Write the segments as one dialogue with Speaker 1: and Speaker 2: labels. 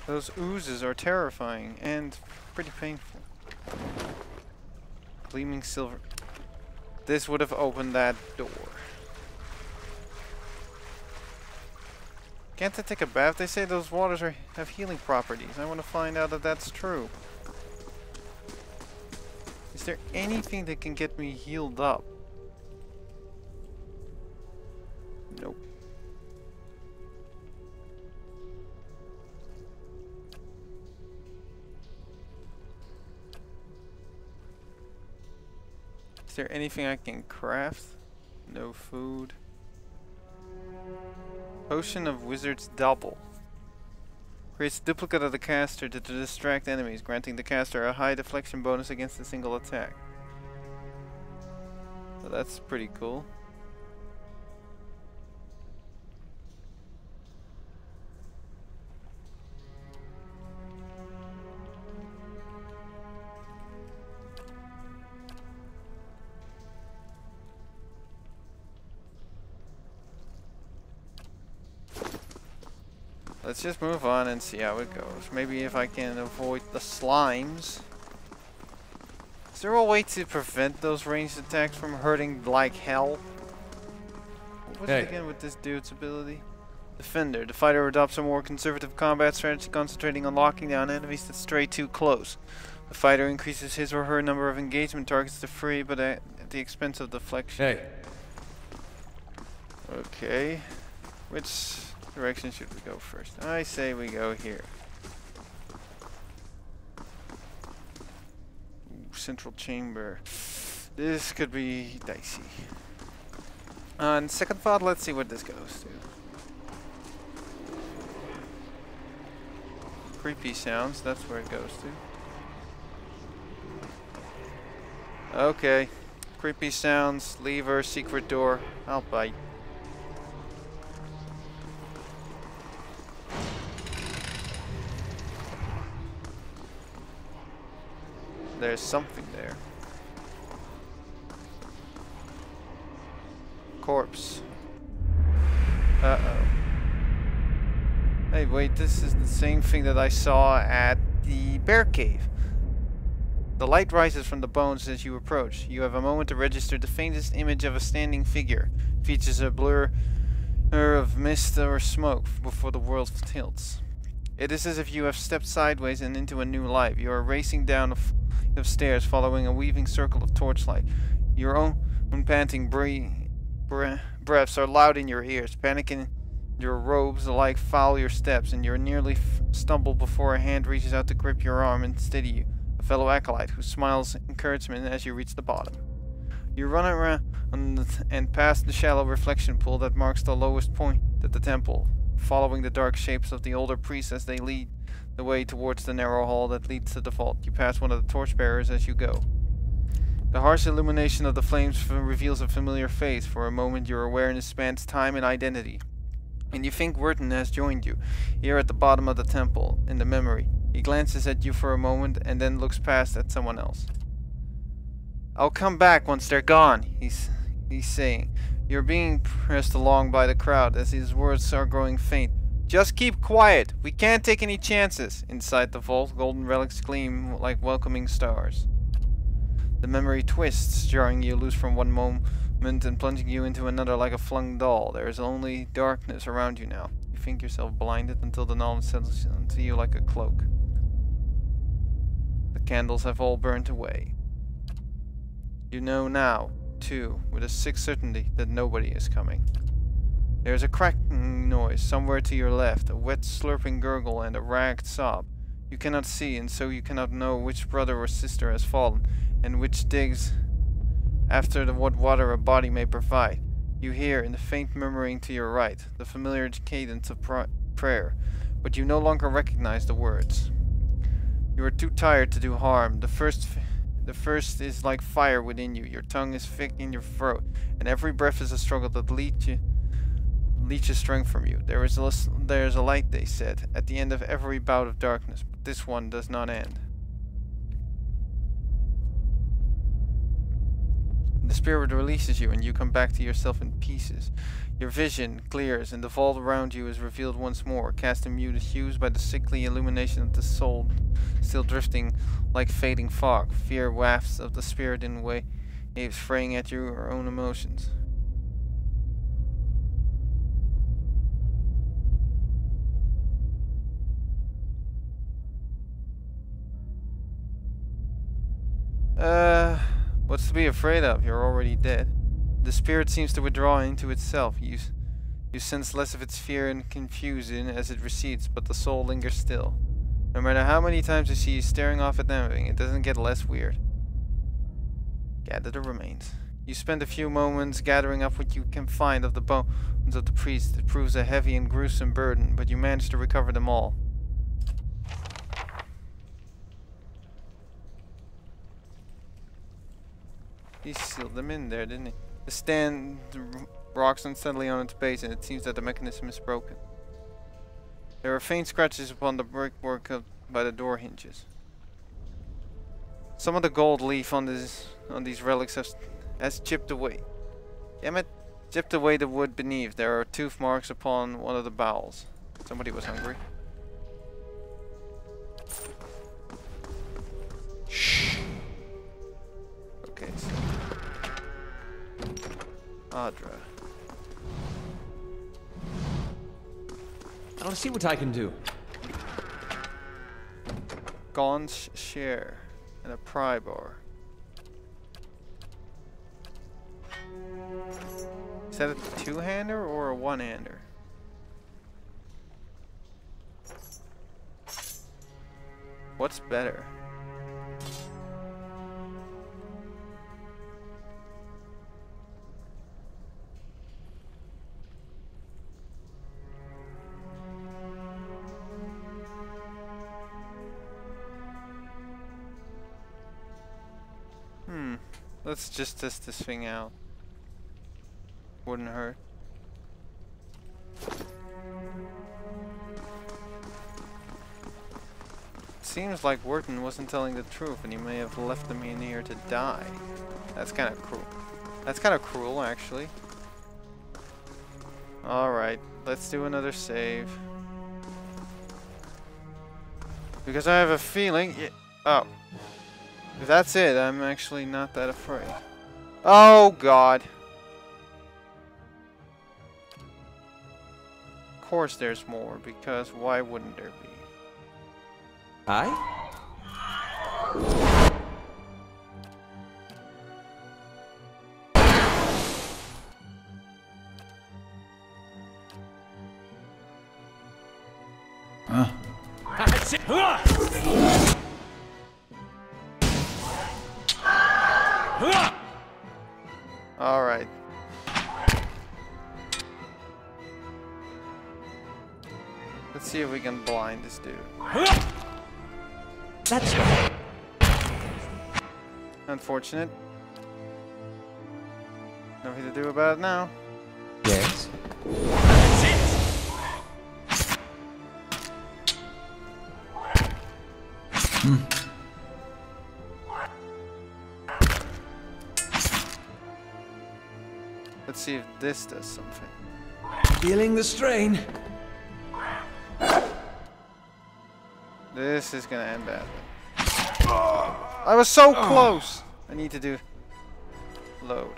Speaker 1: Those oozes are terrifying and pretty painful. Gleaming silver. This would have opened that door. Can't I take a bath? They say those waters have healing properties. I want to find out if that's true. Is there anything that can get me healed up? Nope. Is there anything I can craft? No food. Potion of Wizard's Double. Creates a duplicate of the caster to distract enemies, granting the caster a high deflection bonus against a single attack. So that's pretty cool. Let's just move on and see how it goes. Maybe if I can avoid the slimes. Is there a way to prevent those ranged attacks from hurting like hell? What was it again with this dude's ability? Defender. The fighter adopts a more conservative combat strategy, concentrating on locking down enemies that stray too close. The fighter increases his or her number of engagement targets to free, but at the expense of deflection. Okay. Which direction should we go first? I say we go here. Ooh, central chamber. This could be dicey. On second thought, let's see what this goes to. Creepy sounds, that's where it goes to. Okay. Creepy sounds, lever, secret door. I'll bite. There's something there. Corpse. Uh-oh. Hey, wait, this is the same thing that I saw at the bear cave. The light rises from the bones as you approach. You have a moment to register the faintest image of a standing figure. Features a blur of mist or smoke before the world tilts. It is as if you have stepped sideways and into a new life. You are racing down a flight of stairs, following a weaving circle of torchlight. Your own panting breaths are loud in your ears. Panic in your robes alike foul your steps, and you nearly stumble before a hand reaches out to grip your arm and steady you. A fellow acolyte who smiles encouragement as you reach the bottom. You run around and past the shallow reflection pool that marks the lowest point at the temple, following the dark shapes of the older priests as they lead the way towards the narrow hall that leads to the vault. You pass one of the torchbearers as you go. The harsh illumination of the flames reveals a familiar face. For a moment your awareness spans time and identity, and you think Wharton has joined you, here at the bottom of the temple, in the memory. He glances at you for a moment, and then looks past at someone else. I'll come back once they're gone, he's saying. You're being pressed along by the crowd as his words are growing faint. Just keep quiet. We can't take any chances. Inside the vault, golden relics gleam like welcoming stars. The memory twists, jarring you loose from one moment and plunging you into another like a flung doll. There is only darkness around you now. You think yourself blinded until the knowledge settles into you like a cloak. The candles have all burnt away. You know now, too, with a sick certainty that nobody is coming. There is a cracking noise somewhere to your left, a wet slurping gurgle and a ragged sob. You cannot see, and so you cannot know which brother or sister has fallen, and which digs after what water a body may provide. You hear, in the faint murmuring to your right, the familiar cadence of prayer, but you no longer recognize the words. You are too tired to do harm. The first is like fire within you. Your tongue is thick in your throat, and every breath is a struggle that leeches strength from you. There is a light, they said, at the end of every bout of darkness, but this one does not end. The spirit releases you, and you come back to yourself in pieces. Your vision clears, and the vault around you is revealed once more, cast in muted hues by the sickly illumination of the soul, still drifting like fading fog. Fear wafts of the spirit in waves fraying at your own emotions. What's to be afraid of? You're already dead. The spirit seems to withdraw into itself. You sense less of its fear and confusion as it recedes, but the soul lingers still. No matter how many times you see you staring off at nothing, it doesn't get less weird. Gather the remains. You spend a few moments gathering up what you can find of the bones of the priest. It proves a heavy and gruesome burden, but you manage to recover them all. He sealed them in there, didn't he? The stand rocks unsteadily on its base, and it seems that the mechanism is broken. There are faint scratches upon the brickwork by the door hinges. Some of the gold leaf on these relics has chipped away. Damn it! Chipped away the wood beneath. There are tooth marks upon one of the bowels. Somebody was hungry. Shh. Okay. So Adra.
Speaker 2: I'll see what I can do.
Speaker 1: Gaun's share and a pry bar. Is that a two-hander or a one-hander? What's better? Let's just test this thing out. Wouldn't hurt. Seems like Wharton wasn't telling the truth and he may have left them in here to die. That's kind of cruel. That's kind of cruel, actually. Alright, let's do another save. Because I have a feeling... Oh. If that's it, I'm actually not that afraid. Oh, God. Of course there's more, because why wouldn't there be?
Speaker 2: Aye?
Speaker 3: Huh?
Speaker 1: Alright. Let's see if we can blind this dude.
Speaker 2: That's right.
Speaker 1: Unfortunate. Nothing to do about it now.
Speaker 2: Yes.
Speaker 1: Let's see if this does something.
Speaker 2: Feeling the strain.
Speaker 1: This is gonna end badly. I was so close! I need to do load.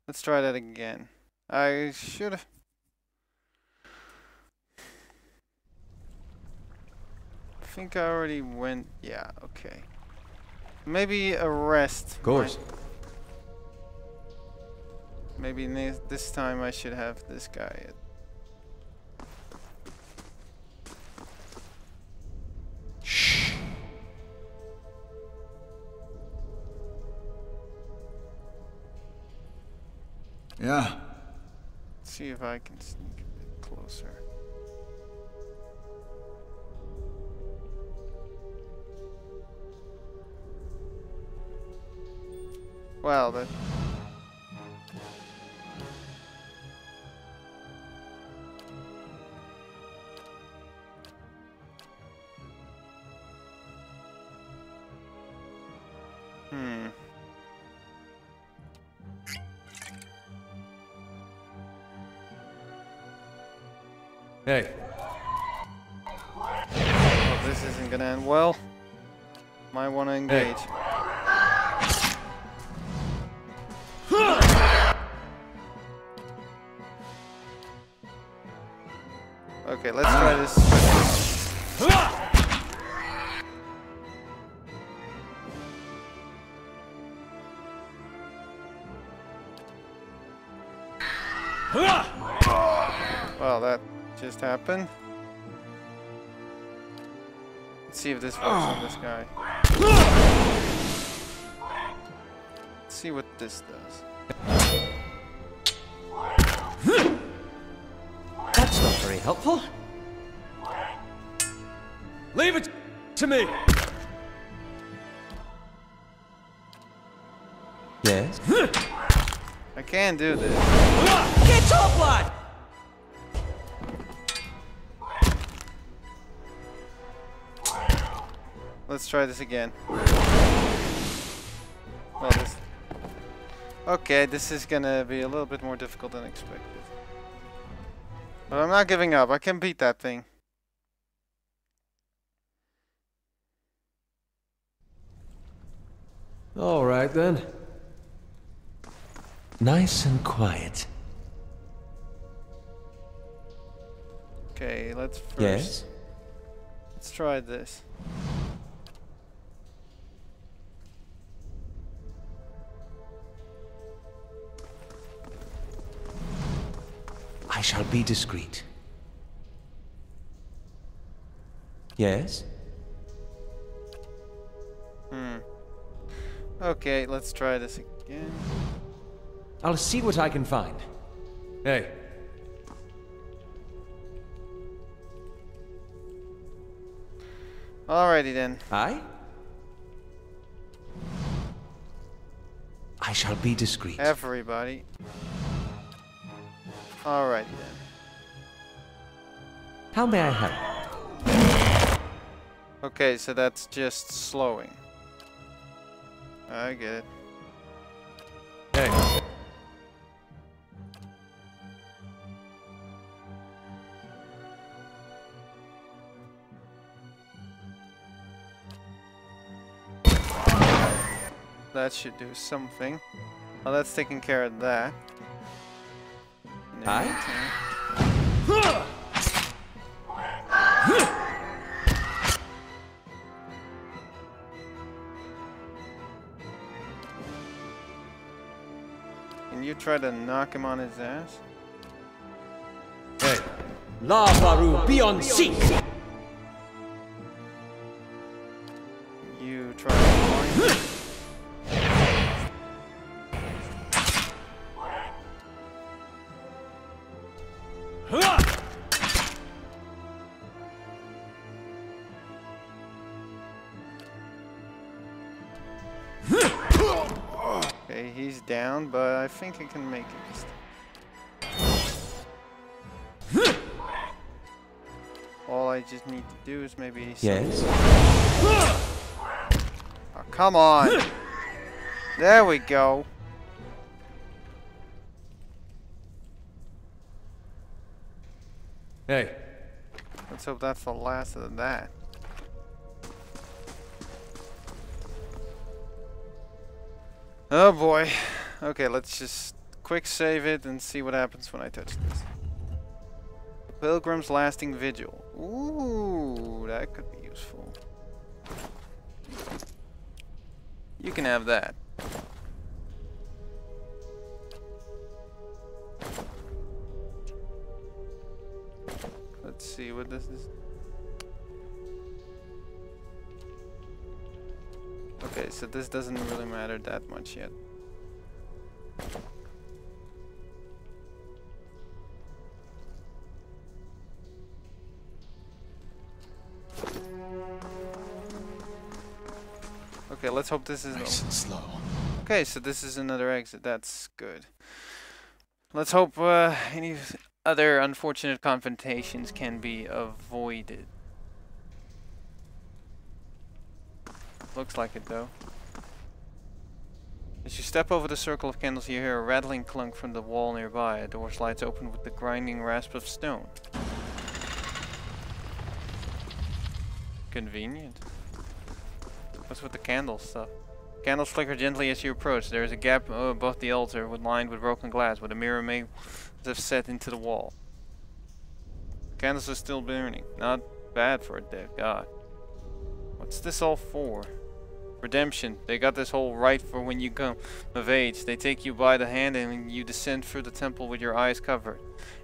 Speaker 1: Let's try that again. I should have. I think I already went. Yeah, okay. Maybe a rest.
Speaker 2: Of course.
Speaker 1: Maybe this time I should have this guy. Shh.
Speaker 3: Yeah.
Speaker 1: Let's see if I can sneak a bit closer. Well, that.
Speaker 2: Hey.
Speaker 1: Oh, this isn't gonna end well. Might wanna engage. Okay, let's try this. Well, that just happened. Let's see if this works on this guy. Let's see what this does.
Speaker 2: That's not very helpful. Leave it to me. Yes.
Speaker 1: I can do this.
Speaker 2: Get top line.
Speaker 1: Let's try this again. Well, this. Okay, this is gonna be a little bit more difficult than expected. But I'm not giving up. I can beat that thing.
Speaker 2: All right then. Nice and quiet.
Speaker 1: Okay, let's first.
Speaker 2: Yes.
Speaker 1: Let's try this.
Speaker 2: I shall be discreet. Yes?
Speaker 1: Okay, let's try this again.
Speaker 2: I'll see what I can find. Hey.
Speaker 1: Alrighty then.
Speaker 2: I shall be discreet.
Speaker 1: Everybody. Alrighty then.
Speaker 2: How may I help?
Speaker 1: Okay, so that's just slowing. I get it.
Speaker 2: Hey.
Speaker 1: That should do something. Well, that's taking care of that. Can you try to knock him on his ass?
Speaker 2: Hey. La Baru, be on seek!
Speaker 1: You try to blind him? Okay, he's down, but I think I can make it. All I just need to do is maybe...
Speaker 2: Yes?
Speaker 1: Oh, come on! There we go!
Speaker 2: Hey.
Speaker 1: Let's hope that's the last of that. Oh boy. Okay, let's just quick save it and see what happens when I touch this. Pilgrim's Lasting Vigil. Ooh, that could be useful. You can have that. Let's see what this is. Okay, so this doesn't really matter that much yet. Okay, let's hope this is
Speaker 2: Nice and slow.
Speaker 1: Okay, so this is another exit. That's good. Let's hope any other unfortunate confrontations can be avoided. Looks like it, though. As you step over the circle of candles, you hear a rattling clunk from the wall nearby. A door slides open with the grinding rasp of stone. Convenient. What's with the candle stuff? Candles flicker gently as you approach. There is a gap above the altar lined with broken glass, with a mirror made as if set into the wall. Candles are still burning. Not bad for a dead god. What's this all for? Redemption. They got this whole right for when you come of age. They take you by the hand and you descend through the temple with your eyes covered.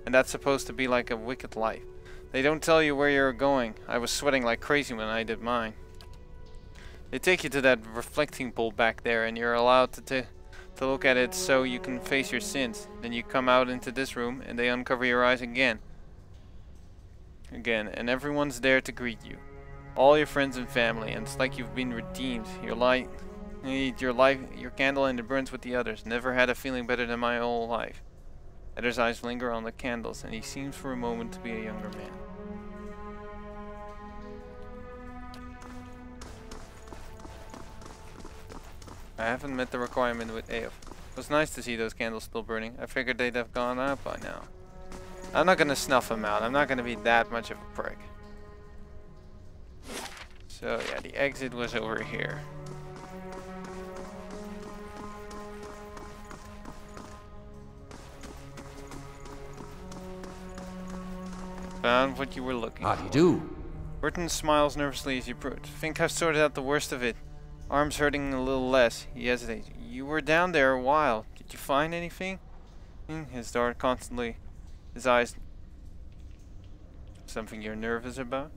Speaker 1: And that's supposed to be like a wicked life. They don't tell you where you're going. I was sweating like crazy when I did mine. They take you to that reflecting pool back there, and you're allowed to look at it so you can face your sins. Then you come out into this room and they uncover your eyes again. And everyone's there to greet you. All your friends and family, and it's like you've been redeemed. Your candle, and it burns with the others. Never had a feeling better than my whole life. Eddar's eyes linger on the candles, and he seems for a moment to be a younger man. I haven't met the requirement with Eof. It was nice to see those candles still burning. I figured they'd have gone out by now. I'm not gonna snuff them out. I'm not gonna be that much of a prick. So yeah, the exit was over here. Found what you were looking for.
Speaker 2: How do you do?
Speaker 1: Burton smiles nervously as you approach. Think I've sorted out the worst of it. Arms hurting a little less. He hesitates. You were down there a while. Did you find anything? His dart constantly. His eyes. Something you're nervous about?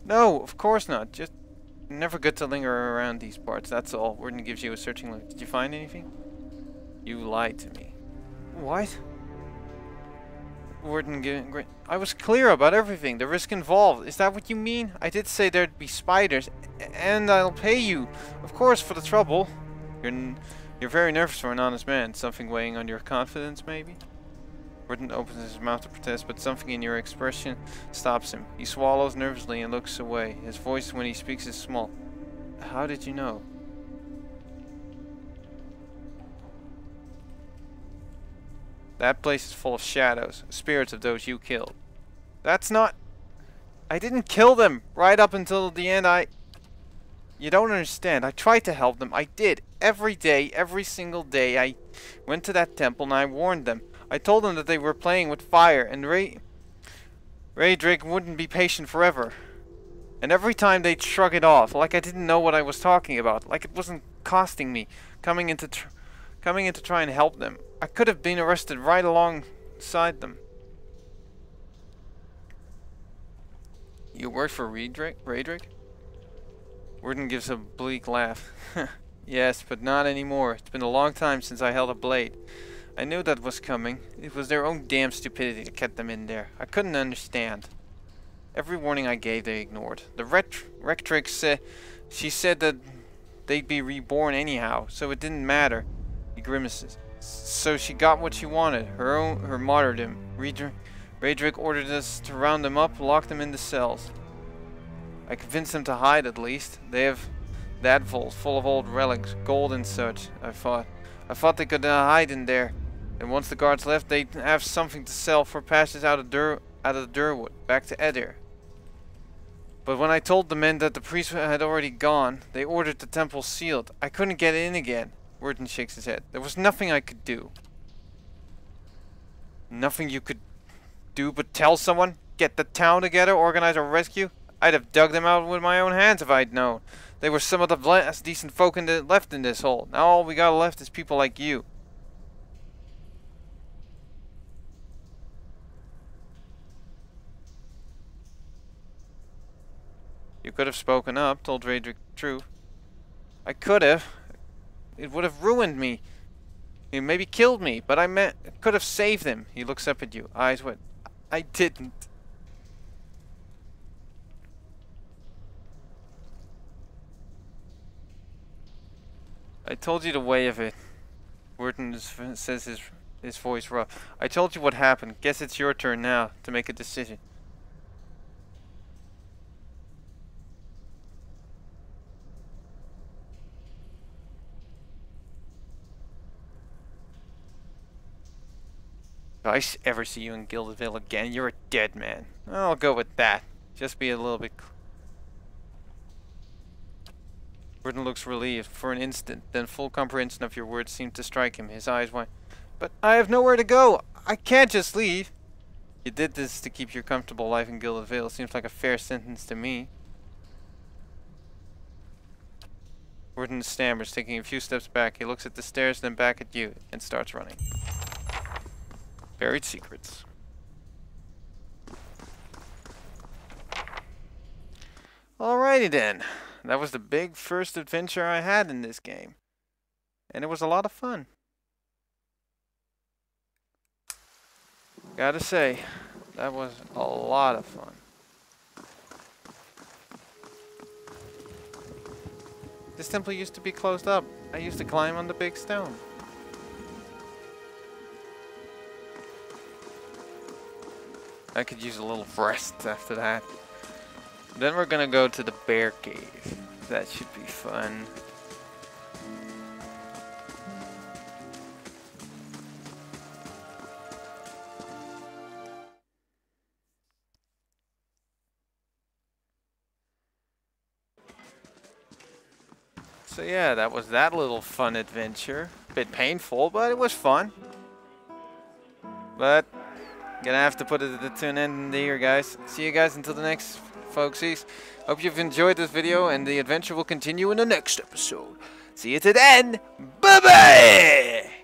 Speaker 1: No, of course not. Just never good to linger around these parts. That's all. Warden gives you a searching look. Did you find anything? You lied to me. What? Warden giving great. I was clear about everything. The risk involved. Is that what you mean? I did say there'd be spiders, and I'll pay you, of course, for the trouble. You're very nervous for an honest man. Something weighing on your confidence, maybe? Warden opens his mouth to protest, but something in your expression stops him. He swallows nervously and looks away. His voice when he speaks is small. How did you know? That place is full of shadows, spirits of those you killed. That's not... I didn't kill them right up until the end. You don't understand. I tried to help them. I did. Every day, every single day, I went to that temple and I warned them. I told them that they were playing with fire, and Raedric wouldn't be patient forever. And every time they'd shrug it off, like I didn't know what I was talking about, like it wasn't costing me coming in to try and help them. I could have been arrested right alongside them. You worked for Raedric? Warden gives a bleak laugh. Yes, but not anymore. It's been a long time since I held a blade. I knew that was coming. It was their own damn stupidity that kept them in there. I couldn't understand. Every warning I gave, they ignored. The rectrix said... She said that they'd be reborn anyhow, so it didn't matter. He grimaces. So she got what she wanted. Her martyrdom. Raedric ordered us to round them up, lock them into cells. I convinced them to hide, at least. They have that vault full of old relics, gold and such, I thought. I thought they could hide in there. And once the guards left, they'd have something to sell for passage out of the Durwood, back to Edir. But when I told the men that the priest had already gone, they ordered the temple sealed. I couldn't get in again. Warden shakes his head. There was nothing I could do. Nothing you could do but tell someone? Get the town together? Organize a rescue? I'd have dug them out with my own hands if I'd known. They were some of the last decent folk left in this hole. Now all we got left is people like you. You could have spoken up, told Raedric the truth. I could have. It would have ruined me. It maybe killed me, but I meant it could have saved him. He looks up at you, eyes wet. I didn't. I told you the way of it. Warden says his voice rough. I told you what happened. Guess it's your turn now to make a decision. If I ever see you in Gildedville again, you're a dead man. I'll go with that. Just be a little bit... Gordon looks relieved for an instant, then full comprehension of your words seemed to strike him. His eyes wide. But I have nowhere to go. I can't just leave. You did this to keep your comfortable life in Gildedville. Seems like a fair sentence to me. Gordon stammers, taking a few steps back. He looks at the stairs, then back at you, and starts running. Buried secrets. Alrighty then. That was the big first adventure I had in this game. And it was a lot of fun. Gotta say, that was a lot of fun. This temple used to be closed up. I used to climb on the big stone. I could use a little rest after that. Then we're gonna go to the bear cave. That should be fun. So yeah, that was that little fun adventure. Bit painful, but it was fun. But gonna have to put it to an end here, guys. See you guys until the next, folksies. Hope you've enjoyed this video, and the adventure will continue in the next episode. See you to then. Bye bye.